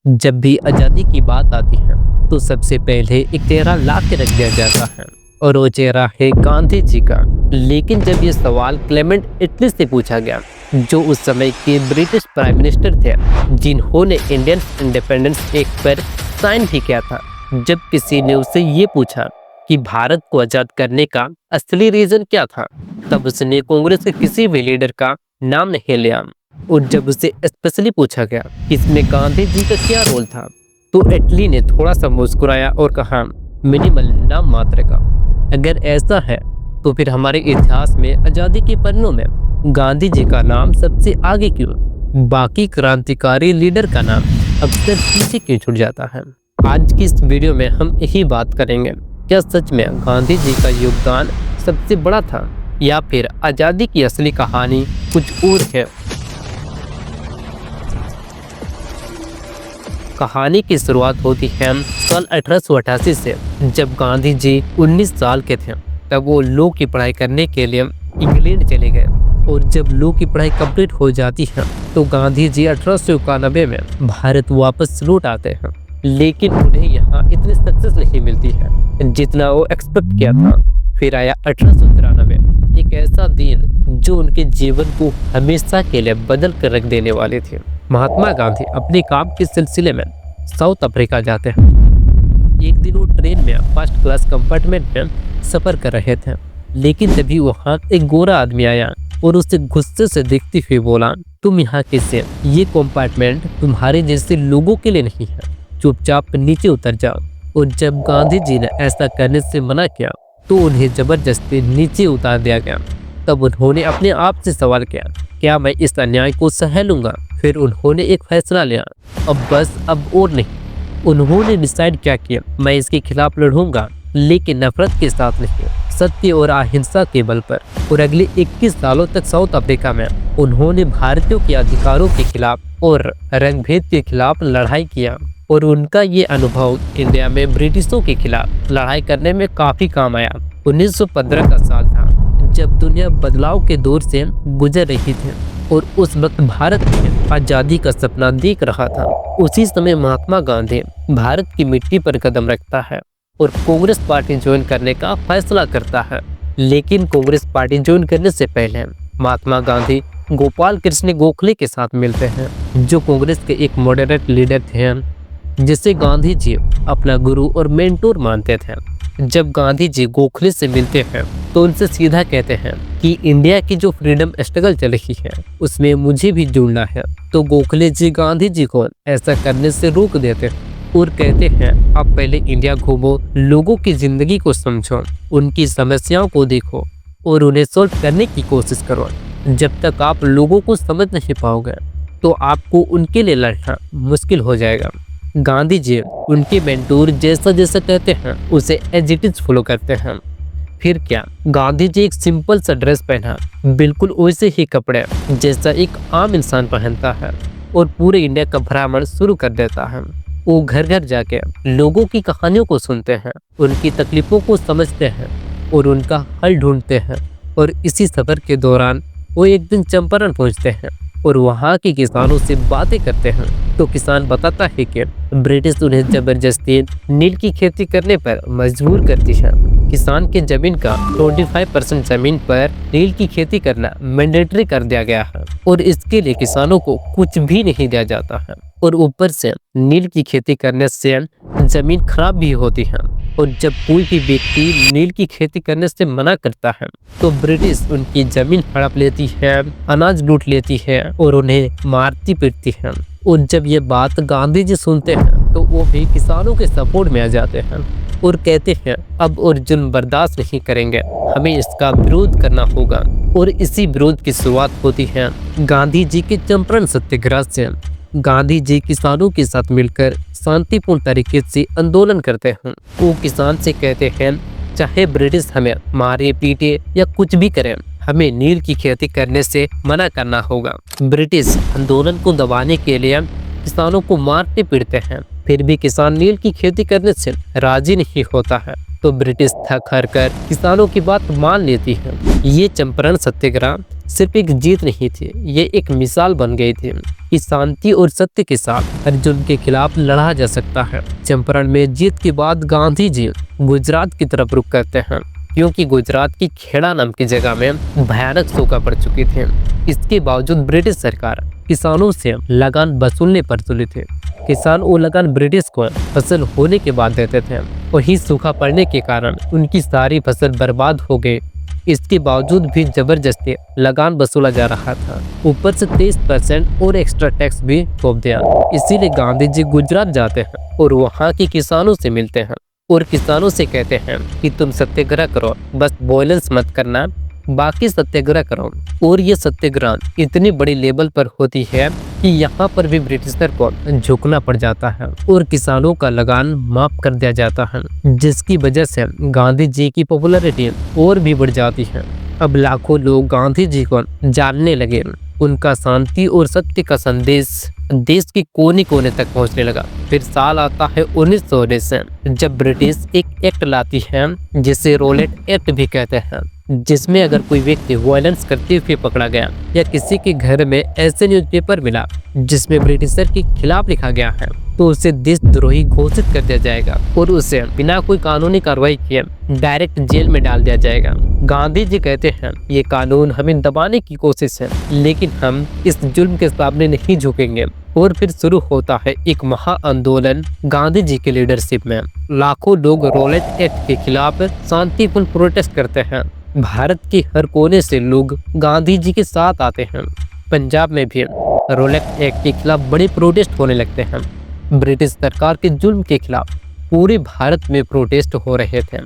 जब भी आज़ादी की बात आती है तो सबसे पहले एक चेहरा ला के रख दिया जाता है और वो चेहरा है गांधी जी का। लेकिन जब ये सवाल क्लेमेंट इटली से पूछा गया, जो उस समय के ब्रिटिश प्राइम मिनिस्टर थे, जिन्होंने इंडियन इंडिपेंडेंस एक्ट पर साइन भी किया था, जब किसी ने उससे ये पूछा कि भारत को आज़ाद करने का असली रीजन क्या था, तब उसने कांग्रेस के किसी भी लीडर का नाम नहीं लिया। और जब उसे स्पेशली पूछा गया कि इसमें गांधी जी का क्या रोल था, तो एटली ने थोड़ा सा मुस्कुराया और कहा, मिनिमल, नाम मात्र का। अगर ऐसा है तो फिर हमारे इतिहास में आज़ादी के पन्नों में गांधी जी का नाम सबसे आगे क्यों, बाकी क्रांतिकारी लीडर का नाम अक्सर पीछे क्यों छूट जाता है। आज की इस वीडियो में हम यही बात करेंगे, क्या सच में गांधी जी का योगदान सबसे बड़ा था या फिर आज़ादी की असली कहानी कुछ और है। कहानी की शुरुआत होती है साल 1888 से, जब गांधी जी 19 साल के थे। तब वो लॉ की पढ़ाई करने के लिए इंग्लैंड चले गए और जब लॉ की पढ़ाई कंप्लीट हो जाती है तो गांधी जी 1891 में भारत वापस लौट आते हैं। लेकिन उन्हें यहाँ इतनी सक्सेस नहीं मिलती है जितना वो एक्सपेक्ट किया था। फिर आया 1893, एक ऐसा दिन जो उनके जीवन को हमेशा के लिए बदल कर रख देने वाले थे। महात्मा गांधी अपने काम के सिलसिले में साउथ अफ्रीका जाते हैं। एक दिन वो ट्रेन में फर्स्ट क्लास कंपार्टमेंट में सफर कर रहे थे, लेकिन तभी वहाँ एक गोरा आदमी आया और उसे गुस्से से देखते हुए बोला, तुम यहाँ किससे, ये कंपार्टमेंट तुम्हारे जैसे लोगों के लिए नहीं है, चुपचाप नीचे उतर जाओ। और जब गांधी जी ने ऐसा करने से मना किया तो उन्हें जबरदस्ती नीचे उतार दिया गया। तब उन्होंने अपने आप से सवाल किया, क्या मैं इस अन्याय को सह लूंगा। फिर उन्होंने एक फैसला लिया, अब बस, अब और नहीं। उन्होंने डिसाइड क्या किया, मैं इसके खिलाफ लड़ूंगा, लेकिन नफरत के साथ नहीं, सत्य और अहिंसा के बल पर। और अगले 21 सालों तक साउथ अफ्रीका में उन्होंने भारतीयों के अधिकारों के खिलाफ और रंगभेद के खिलाफ लड़ाई किया। और उनका ये अनुभव इंडिया में ब्रिटिशों के खिलाफ लड़ाई करने में काफी काम आया। 1915 का साल था जब दुनिया बदलाव के दौर से गुजर रही थी और उस वक्त भारत में आज़ादी का सपना देख रहा था। उसी समय महात्मा गांधी भारत की मिट्टी पर कदम रखता है और कांग्रेस पार्टी ज्वाइन करने का फैसला करता है। लेकिन कांग्रेस पार्टी ज्वाइन करने से पहले महात्मा गांधी गोपाल कृष्ण गोखले के साथ मिलते हैं, जो कांग्रेस के एक मॉडरेट लीडर थे, जिसे गांधी जी अपना गुरु और मेंटोर मानते थे। जब गांधी जी गोखले से मिलते हैं तो उनसे सीधा कहते हैं कि इंडिया की जो फ्रीडम स्ट्रगल चल रही है उसमें मुझे भी जुड़ना है। तो गोखले जी गांधी जी को ऐसा करने से रोक देते हैं और कहते हैं, आप पहले इंडिया घूमो, लोगों की जिंदगी को समझो, उनकी समस्याओं को देखो और उन्हें सॉल्व करने की कोशिश करो। जब तक आप लोगों को समझ नहीं पाओगे तो आपको उनके लिए लड़ना मुश्किल हो जाएगा। गांधी जी उनके मेंटोर जैसा जैसा कहते हैं उसे एज इट इज फॉलो करते हैं। फिर क्या, गांधी जी एक सिंपल सा ड्रेस पहना, बिल्कुल वैसे ही कपड़े जैसा एक आम इंसान पहनता है और पूरे इंडिया का भ्रमण शुरू कर देता है। वो घर घर जाके लोगों की कहानियों को सुनते हैं, उनकी तकलीफों को समझते हैं और उनका हल ढूंढते हैं। और इसी सफर के दौरान वो एक दिन चंपारण पहुंचते हैं और वहाँ के किसानों से बातें करते हैं। तो किसान बताता है कि ब्रिटिश उन्हें जबरदस्ती नील की खेती करने पर मजबूर करती है। किसान के जमीन का 25% जमीन पर नील की खेती करना मैंडेटरी कर दिया गया है और इसके लिए किसानों को कुछ भी नहीं दिया जाता है। और ऊपर से नील की खेती करने से जमीन खराब भी होती है और जब कोई भी व्यक्ति नील की खेती करने से मना करता है तो ब्रिटिश उनकी जमीन हड़प लेती है, अनाज लूट लेती है और उन्हें मारती पीटती है। और जब ये बात गांधी जी सुनते हैं तो वो भी किसानों के सपोर्ट में आ जाते हैं और कहते हैं, अब और जुल्म बर्दाश्त नहीं करेंगे, हमें इसका विरोध करना होगा। और इसी विरोध की शुरुआत होती है गांधी जी के चंपारण सत्याग्रह से। गांधी जी किसानों के साथ मिलकर शांतिपूर्ण तरीके से आंदोलन करते हैं। वो किसान से कहते हैं, चाहे ब्रिटिश हमें मारे पीटे या कुछ भी करें, हमें नील की खेती करने से मना करना होगा। ब्रिटिश आंदोलन को दबाने के लिए किसानों को मारते पीटते हैं, फिर भी किसान नील की खेती करने से राजी नहीं होता है। तो ब्रिटिश थक हार कर किसानों की बात मान लेती है। ये चंपारण सत्याग्रह सिर्फ एक जीत नहीं थी, ये एक मिसाल बन गई थी कि शांति और सत्य के साथ हर जुल्म के खिलाफ लड़ा जा सकता है। चंपारण में जीत के बाद गांधी जी गुजरात की तरफ रुख करते हैं, क्योंकि गुजरात की खेड़ा नाम की जगह में भयानक सूखा पड़ चुकी थी। इसके बावजूद ब्रिटिश सरकार किसानों से लगान वसूलने पर तुली थी। किसान वो लगान ब्रिटिश को फसल होने के बाद देते थे। वही सूखा पड़ने के कारण उनकी सारी फसल बर्बाद हो गई। इसके बावजूद भी जबरदस्ती लगान वसूला जा रहा था, ऊपर से 23% और एक्स्ट्रा टैक्स भी थोप दिया। इसीलिए गांधी जी गुजरात जाते हैं और वहाँ के किसानों से मिलते हैं और किसानों से कहते हैं कि तुम सत्याग्रह करो, बस वायलेंस मत करना, बाकी सत्याग्रह करो। और ये सत्याग्रह इतनी बड़ी लेवल पर होती है कि यहाँ पर भी ब्रिटिशर को झुकना पड़ जाता है और किसानों का लगान माफ कर दिया जाता है, जिसकी वजह से गांधी जी की पॉपुलैरिटी और भी बढ़ जाती है। अब लाखों लोग गांधी जी को जानने लगे। उनका शांति और सत्य का संदेश देश के कोने कोने तक पहुंचने लगा। फिर साल आता है 1919 जब ब्रिटिश एक एक्ट लाती है जिसे रोलेट एक्ट भी कहते हैं, जिसमें अगर कोई व्यक्ति वायलेंस करते हुए पकड़ा गया या किसी के घर में ऐसे न्यूज़पेपर मिला जिसमें ब्रिटिशर के खिलाफ लिखा गया है तो उसे देशद्रोही घोषित कर दिया जाएगा और उसे बिना कोई कानूनी कार्रवाई किए डायरेक्ट जेल में डाल दिया जाएगा। गांधी जी कहते हैं ये कानून हमें दबाने की कोशिश है, लेकिन हम इस जुल्म के सामने नहीं झुकेंगे। और फिर शुरू होता है एक महा आंदोलन। गांधी जी की लीडरशिप में लाखों लोग रोलेट एक्ट के खिलाफ शांतिपूर्ण प्रोटेस्ट करते हैं। भारत के हर कोने से लोग गांधी जी के साथ आते हैं। पंजाब में भी रोलेट एक्ट के खिलाफ बड़े प्रोटेस्ट होने लगते हैं। ब्रिटिश सरकार के जुल्म के खिलाफ पूरे भारत में प्रोटेस्ट हो रहे थे।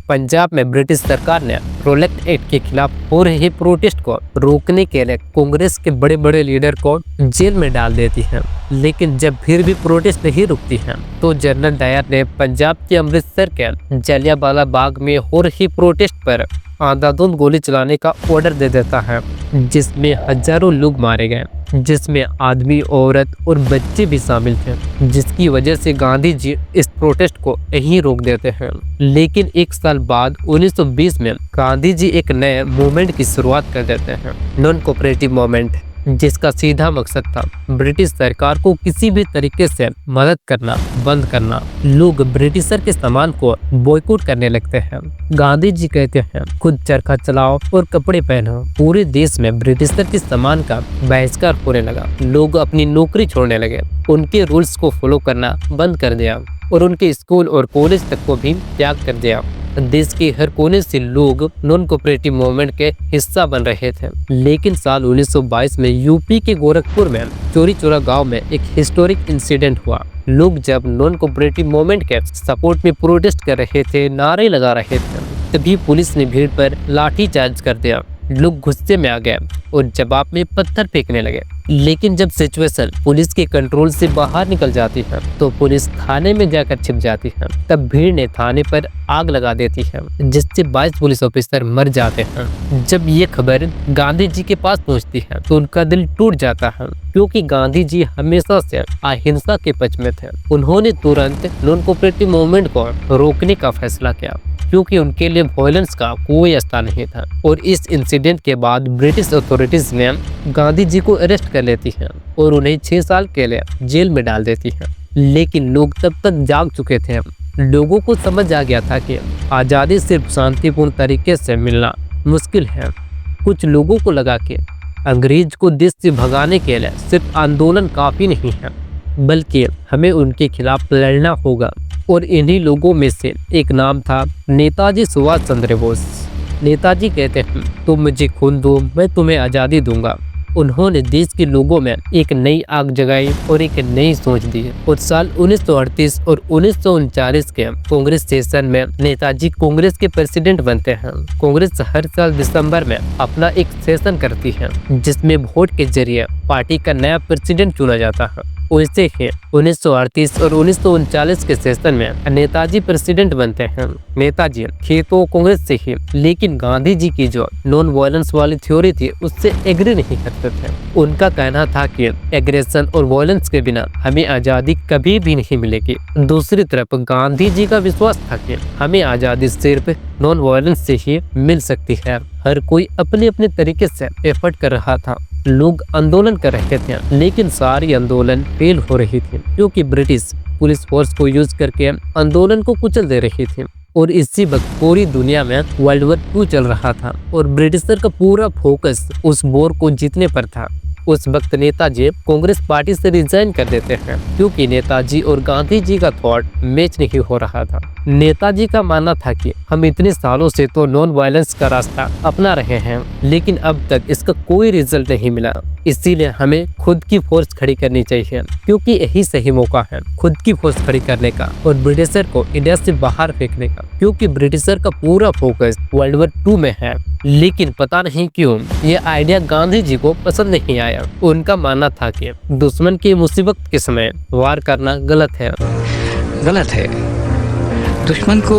पंजाब में ब्रिटिश सरकार ने रोलेट एक्ट के खिलाफ हो रहे प्रोटेस्ट को रोकने के लिए कांग्रेस के बड़े बड़े लीडर को जेल में डाल देती है। लेकिन जब फिर भी प्रोटेस्ट नहीं रुकती है तो जनरल डायर ने पंजाब के अमृतसर के जलियांवाला बाग में हो रही प्रोटेस्ट पर अंधाधुंध गोली चलाने का ऑर्डर दे देता है, जिसमें हजारों लोग मारे गए, जिसमें आदमी, औरत और बच्चे भी शामिल थे, जिसकी वजह से गांधी जी इस प्रोटेस्ट को यहीं रोक देते हैं। लेकिन एक साल बाद 1920 में गांधी जी एक नए मूवमेंट की शुरुआत कर देते हैं, नॉन कोऑपरेटिव मूवमेंट, जिसका सीधा मकसद था ब्रिटिश सरकार को किसी भी तरीके से मदद करना बंद करना। लोग ब्रिटिशर के सामान को बॉयकॉट करने लगते हैं। गांधी जी कहते हैं खुद चरखा चलाओ और कपड़े पहनो। पूरे देश में ब्रिटिशर के सामान का बहिष्कार होने लगा। लोग अपनी नौकरी छोड़ने लगे, उनके रूल्स को फॉलो करना बंद कर दिया और उनके स्कूल और कॉलेज तक को भी त्याग कर दिया। देश के हर कोने से लोग नॉन कोऑपरेटिव मूवमेंट के हिस्सा बन रहे थे। लेकिन साल 1922 में यूपी के गोरखपुर में चोरी चोरा गांव में एक हिस्टोरिक इंसिडेंट हुआ। लोग जब नॉन कोऑपरेटिव मूवमेंट के सपोर्ट में प्रोटेस्ट कर रहे थे, नारे लगा रहे थे, तभी पुलिस ने भीड़ पर लाठीचार्ज कर दिया। लोग गुस्से में आ गए और जवाब में पत्थर फेंकने लगे। लेकिन जब सिचुएशन पुलिस के कंट्रोल से बाहर निकल जाती है तो पुलिस थाने में जाकर छिप जाती है। तब भीड़ ने थाने पर आग लगा देती है, जिससे 22 पुलिस ऑफिसर मर जाते हैं। जब ये खबर गांधी जी के पास पहुंचती है तो उनका दिल टूट जाता है, क्योंकि गांधी जी हमेशा से अहिंसा के पक्ष में थे। उन्होंने तुरंत नॉन कोऑपरेटिव मूवमेंट को रोकने का फैसला किया, क्योंकि उनके लिए वायलेंस का कोई स्थान नहीं था। और इस इंसिडेंट के बाद ब्रिटिश अथॉरिटीज ने गांधी जी को अरेस्ट कर लेती हैं और उन्हें 6 साल के लिए जेल में डाल देती हैं। लेकिन लोग तब तक जाग चुके थे। लोगों को समझ आ गया था कि आज़ादी सिर्फ शांतिपूर्ण तरीके से मिलना मुश्किल है। कुछ लोगों को लगा कि अंग्रेज को देश से भगाने के लिए सिर्फ आंदोलन काफ़ी नहीं है, बल्कि हमें उनके खिलाफ लड़ना होगा। और इन्हीं लोगों में से एक नाम था नेताजी सुभाष चंद्र बोस। नेताजी कहते हैं तुम मुझे खून दो, मैं तुम्हें आज़ादी दूंगा। उन्होंने देश के लोगों में एक नई आग जगाई और एक नई सोच दी। और साल 1938 और 1939 के कांग्रेस सेशन में नेताजी कांग्रेस के प्रेसिडेंट बनते हैं। कांग्रेस हर साल दिसंबर में अपना एक सेशन करती है, जिसमें वोट के जरिए पार्टी का नया प्रेसिडेंट चुना जाता है। वैसे ही 1938 और 1939 के सेशन में नेताजी प्रेसिडेंट बनते हैं। नेताजी थे तो कांग्रेस से ही, लेकिन गांधी जी की जो नॉन वायलेंस वाली थ्योरी थी उससे एग्री नहीं करते थे। उनका कहना था कि एग्रेशन और वायलेंस के बिना हमें आज़ादी कभी भी नहीं मिलेगी। दूसरी तरफ गांधी जी का विश्वास था कि हमें आज़ादी सिर्फ नॉन वायलेंस से ही मिल सकती है। हर कोई अपने अपने तरीके से एफर्ट कर रहा था। लोग आंदोलन कर रहे थे, लेकिन सारी आंदोलन फेल हो रही थी क्योंकि ब्रिटिश पुलिस फोर्स को यूज करके आंदोलन को कुचल दे रही थी। और इसी वक्त पूरी दुनिया में वर्ल्ड वॉर 2 चल रहा था और ब्रिटिशर का पूरा फोकस उस वॉर को जीतने पर था। उस वक्त नेताजी कांग्रेस पार्टी से रिजाइन कर देते हैं क्योंकि नेताजी और गांधी जी का थॉट मैच नहीं हो रहा था। नेताजी का मानना था कि हम इतने सालों से तो नॉन वायलेंस का रास्ता अपना रहे हैं, लेकिन अब तक इसका कोई रिजल्ट नहीं मिला। इसीलिए हमें खुद की फोर्स खड़ी करनी चाहिए क्योंकि यही सही मौका है खुद की फोर्स खड़ी करने का और ब्रिटिशर को इंडिया से बाहर फेंकने का, क्योंकि ब्रिटिशर का पूरा फोकस वर्ल्ड वॉर 2 में है। लेकिन पता नहीं क्यों ये आइडिया गांधी जी को पसंद नहीं आया। उनका मानना था कि दुश्मन की मुसीबत के समय वार करना गलत है। गलत है, दुश्मन को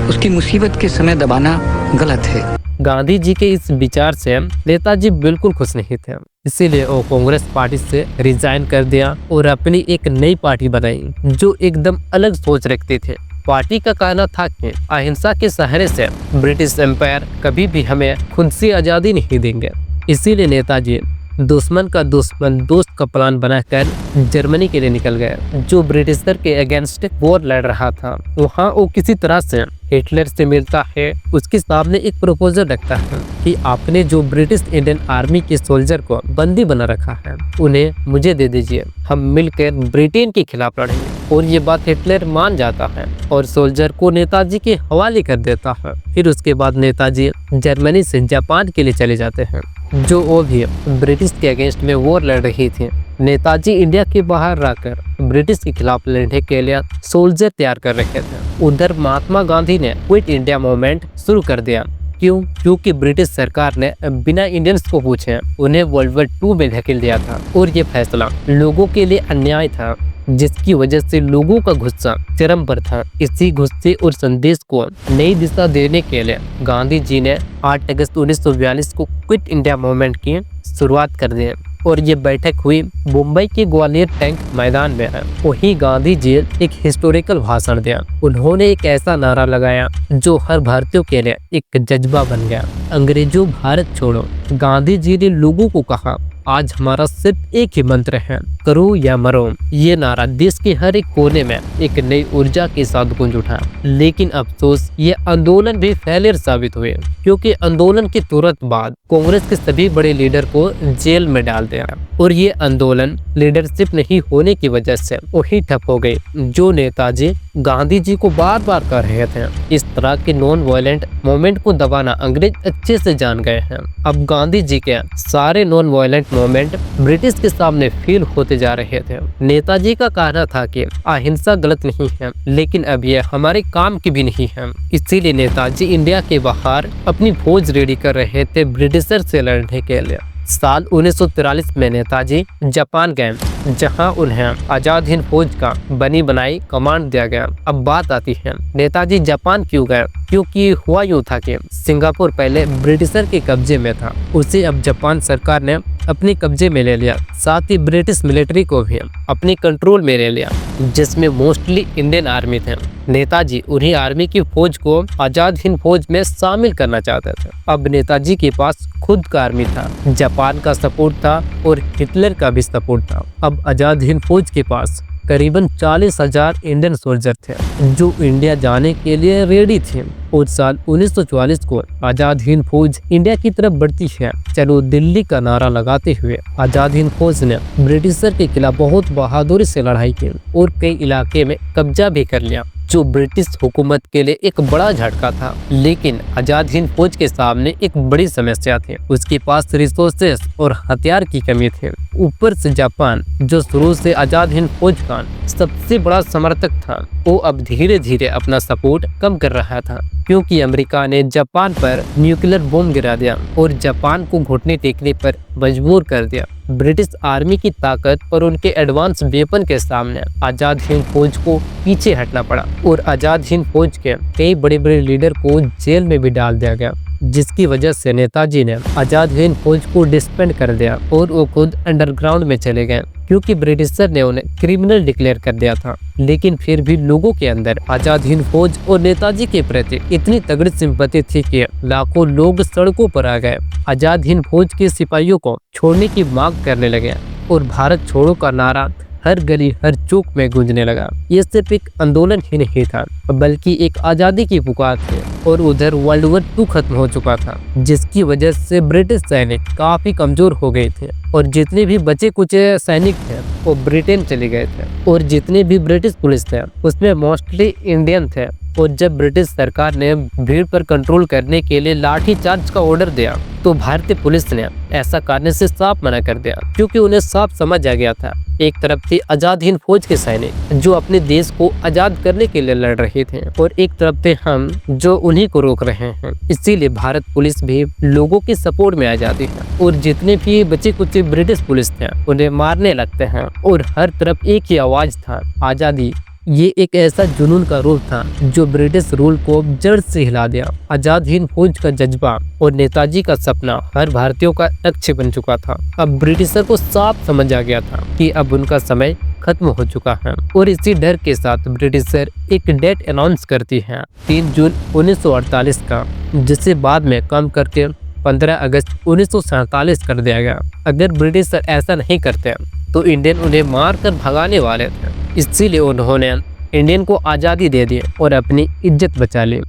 उसकी मुसीबत के समय दबाना गलत है। गांधी जी के इस विचार से नेताजी बिल्कुल खुश नहीं थे, इसीलिए वो कांग्रेस पार्टी से रिजाइन कर दिया और अपनी एक नई पार्टी बनाई जो एकदम अलग सोच रखते थे। पार्टी का कहना था कि अहिंसा के सहारे से ब्रिटिश एम्पायर कभी भी हमें खुद से आज़ादी नहीं देंगे। इसीलिए नेताजी दुश्मन का दुश्मन दोस्त का प्लान बनाकर जर्मनी के लिए निकल गए, जो ब्रिटिशर के अगेंस्ट वॉर लड़ रहा था। वहाँ वो किसी तरह से हिटलर से मिलता है, उसके सामने एक प्रपोजल रखता है कि आपने जो ब्रिटिश इंडियन आर्मी के सोल्जर को बंदी बना रखा है उन्हें मुझे दे दीजिए, हम मिलकर ब्रिटेन के खिलाफ लड़ेंगे। और ये बात हिटलर मान जाता है और सोल्जर को नेताजी के हवाले कर देता है। फिर उसके बाद नेताजी जर्मनी से जापान के लिए चले जाते हैं, जो वो भी ब्रिटिश के अगेंस्ट में वॉर लड़ रही थी। नेताजी इंडिया के बाहर रहकर ब्रिटिश के खिलाफ लड़ने के लिए सोल्जर तैयार कर रहे थे। उधर महात्मा गांधी ने क्विट इंडिया मूवमेंट शुरू कर दिया। क्यों? क्योंकि ब्रिटिश सरकार ने बिना इंडियंस को पूछे उन्हें वर्ल्ड वॉर 2 में धकेल दिया था और ये फैसला लोगों के लिए अन्याय था, जिसकी वजह से लोगों का गुस्सा चरम पर था। इसी गुस्से और संदेश को नई दिशा देने के लिए गांधी जी ने 8 अगस्त 1942 को क्विट इंडिया मूवमेंट की शुरुआत कर दी और ये बैठक हुई मुंबई के ग्वालियर टैंक मैदान में है। वहीं गांधी जी एक हिस्टोरिकल भाषण दिया। उन्होंने एक ऐसा नारा लगाया जो हर भारतीय के लिए एक जज्बा बन गया, अंग्रेजों भारत छोड़ो। गांधी जी ने लोगों को कहा, आज हमारा सिर्फ एक ही मंत्र है, करो या मरो। ये नारा देश के हर एक कोने में एक नई ऊर्जा के साथ गूंज उठा। लेकिन अफसोस ये आंदोलन भी फेलियर साबित हुए, क्योंकि आंदोलन के तुरंत बाद कांग्रेस के सभी बड़े लीडर को जेल में डाल दिया और ये आंदोलन लीडरशिप नहीं होने की वजह से वही ठप हो गई जो नेताजी गांधी जी को बार बार कर रहे थे। इस तरह के नॉन वायलेंट मूवमेंट को दबाना अंग्रेज अच्छे से जान गए हैं। अब गांधी जी के सारे नॉन वायलेंट मूवमेंट ब्रिटिश के सामने फेल होते जा रहे थे। नेताजी का कहना था कि अहिंसा गलत नहीं है, लेकिन अब यह हमारे काम की भी नहीं है। इसीलिए नेताजी इंडिया के बाहर अपनी फौज रेडी कर रहे थे ब्रिटिशर से लड़ने के लिए। साल 1943 में नेताजी जापान गए, जहां उन्हें आजाद हिंद फौज का बनी बनाई कमांड दिया गया। अब बात आती है नेताजी जापान क्यों गए? क्योंकि हुआ यूँ था कि सिंगापुर पहले ब्रिटिशर के कब्जे में था, उसे अब जापान सरकार ने अपने कब्जे में ले लिया। साथ ही ब्रिटिश मिलिट्री को भी अपने कंट्रोल में ले लिया, जिसमें मोस्टली इंडियन आर्मी थे। नेताजी उन्हीं आर्मी की फौज को आजाद हिंद फौज में शामिल करना चाहते थे। अब नेताजी के पास खुद का आर्मी था, जापान का सपोर्ट था और हिटलर का भी सपोर्ट था। अब आजाद हिंद फौज के पास करीबन 40,000 इंडियन सोल्जर थे जो इंडिया जाने के लिए रेडी थे। और साल 1944 को आजाद हिंद फौज इंडिया की तरफ बढ़ती है। चलो दिल्ली का नारा लगाते हुए आजाद हिंद फौज ने ब्रिटिशर के खिलाफ बहुत बहादुरी से लड़ाई की और कई इलाके में कब्जा भी कर लिया, जो ब्रिटिश हुकूमत के लिए एक बड़ा झटका था। लेकिन आजाद हिंद फौज के सामने एक बड़ी समस्या थी, उसके पास रिसोर्सेस और हथियार की कमी थी। ऊपर से जापान, जो शुरू से आजाद हिंद फौज का सबसे बड़ा समर्थक था, वो अब धीरे धीरे अपना सपोर्ट कम कर रहा था, क्योंकि अमेरिका ने जापान पर न्यूक्लियर बम गिरा दिया और जापान को घुटने टेकने पर मजबूर कर दिया। ब्रिटिश आर्मी की ताकत और उनके एडवांस वेपन के सामने आजाद हिंद फौज को पीछे हटना पड़ा और आजाद हिंद फौज के कई बड़े बड़े लीडर को जेल में भी डाल दिया गया। जिसकी वजह से नेताजी ने आजाद हिंद फौज को डिसबैंड कर दिया और वो खुद अंडरग्राउंड में चले गए, क्योंकि ब्रिटिशर ने उन्हें क्रिमिनल डिक्लेयर कर दिया था। लेकिन फिर भी लोगों के अंदर आजाद हिंद फौज और नेताजी के प्रति इतनी तगड़ी सिंपैथी थी कि लाखों लोग सड़कों पर आ गए, आजाद हिंद फौज के सिपाहियों को छोड़ने की मांग करने लगे और भारत छोड़ो का नारा हर गली हर चौक में गूंजने लगा। ये सिर्फ एक आंदोलन ही नहीं था, बल्कि एक आज़ादी की पुकार थी। और उधर वर्ल्ड वॉर 2 खत्म हो चुका था, जिसकी वजह से ब्रिटिश सैनिक काफी कमजोर हो गए थे और जितने भी बचे कुचे सैनिक थे वो ब्रिटेन चले गए थे। और जितने भी ब्रिटिश पुलिस थे उसमें मोस्टली इंडियन थे। और जब ब्रिटिश सरकार ने भीड़ पर कंट्रोल करने के लिए लाठी चार्ज का ऑर्डर दिया तो भारतीय पुलिस ने ऐसा करने से साफ मना कर दिया, क्योंकि उन्हें साफ समझ आ गया था एक तरफ थी आजाद हिंद फौज के सैनिक जो अपने देश को आजाद करने के लिए लड़ रहे थे और एक तरफ थे हम जो उन्हीं को रोक रहे हैं। इसीलिए भारत पुलिस भी लोगों के सपोर्ट में आ जाती है और जितने भी बचे कुछ ब्रिटिश पुलिस थे उन्हें मारने लगते हैं। और हर तरफ एक ही आवाज था, आजादी। ये एक ऐसा जुनून का रूप था जो ब्रिटिश रूल को जड़ से हिला दिया। आजाद हिंद फौज का जज्बा और नेताजी का सपना हर भारतीयों का लक्ष्य बन चुका था। अब ब्रिटिशर को साफ समझ आ गया था कि अब उनका समय खत्म हो चुका है और इसी डर के साथ ब्रिटिशर एक डेट अनाउंस करती है 3 जून 1948 का, जिसे बाद में कम करके 15 अगस्त 1947 कर दिया गया। अगर ब्रिटिशर ऐसा नहीं करते तो इंडियन उन्हें मार कर भगाने वाले थे। इसीलिए उन्होंने इंडियन को आज़ादी दे दी और अपनी इज्जत बचा ली।